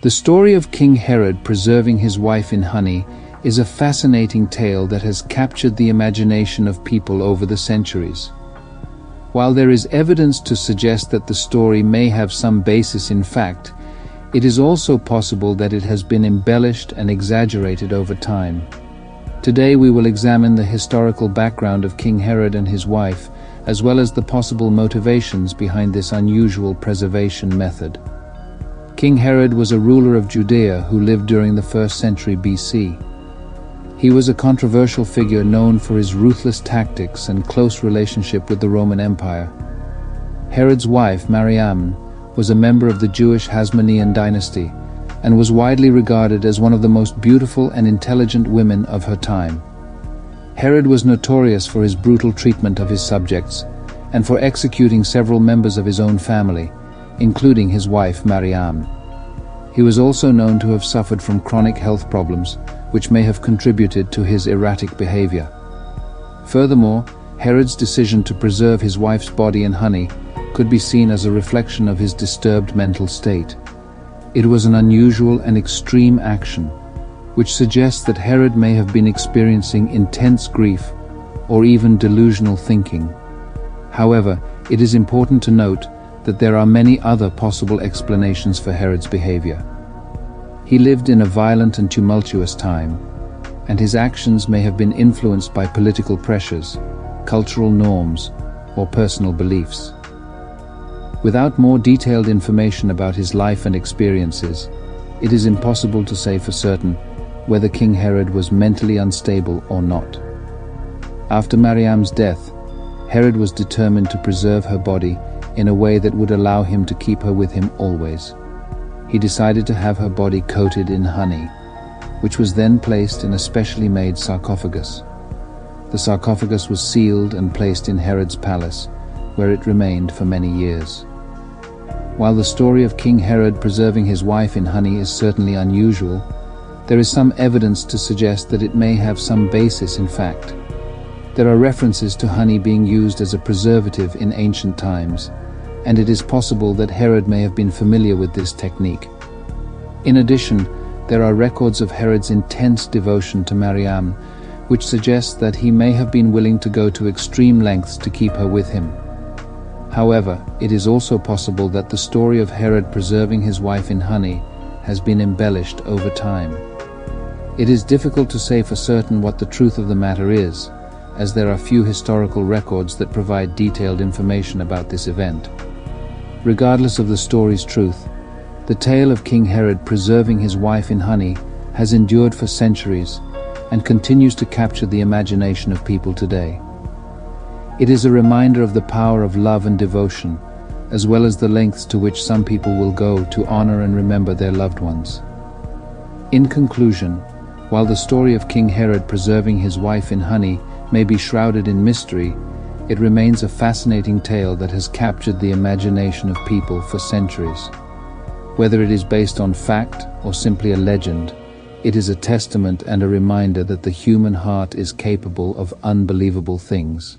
The story of King Herod preserving his wife in honey is a fascinating tale that has captured the imagination of people over the centuries. While there is evidence to suggest that the story may have some basis in fact, it is also possible that it has been embellished and exaggerated over time. Today we will examine the historical background of King Herod and his wife, as well as the possible motivations behind this unusual preservation method. King Herod was a ruler of Judea who lived during the 1st century BC. He was a controversial figure known for his ruthless tactics and close relationship with the Roman Empire. Herod's wife, Mariamne, was a member of the Jewish Hasmonean dynasty and was widely regarded as one of the most beautiful and intelligent women of her time. Herod was notorious for his brutal treatment of his subjects and for executing several members of his own family, including his wife Mariamne. He was also known to have suffered from chronic health problems, which may have contributed to his erratic behavior. Furthermore, Herod's decision to preserve his wife's body in honey could be seen as a reflection of his disturbed mental state. It was an unusual and extreme action, which suggests that Herod may have been experiencing intense grief or even delusional thinking. However, it is important to note that there are many other possible explanations for Herod's behavior. He lived in a violent and tumultuous time, and his actions may have been influenced by political pressures, cultural norms, or personal beliefs. Without more detailed information about his life and experiences, it is impossible to say for certain whether King Herod was mentally unstable or not. After Mariamne's death, Herod was determined to preserve her body in a way that would allow him to keep her with him always. He decided to have her body coated in honey, which was then placed in a specially made sarcophagus. The sarcophagus was sealed and placed in Herod's palace, where it remained for many years. While the story of King Herod preserving his wife in honey is certainly unusual, there is some evidence to suggest that it may have some basis in fact. There are references to honey being used as a preservative in ancient times, and it is possible that Herod may have been familiar with this technique. In addition, there are records of Herod's intense devotion to Mariamne, which suggests that he may have been willing to go to extreme lengths to keep her with him. However, it is also possible that the story of Herod preserving his wife in honey has been embellished over time. It is difficult to say for certain what the truth of the matter is, as there are few historical records that provide detailed information about this event. Regardless of the story's truth, the tale of King Herod preserving his wife in honey has endured for centuries and continues to capture the imagination of people today. It is a reminder of the power of love and devotion, as well as the lengths to which some people will go to honor and remember their loved ones. In conclusion, while the story of King Herod preserving his wife in honey may be shrouded in mystery, it remains a fascinating tale that has captured the imagination of people for centuries. Whether it is based on fact or simply a legend, it is a testament and a reminder that the human heart is capable of unbelievable things.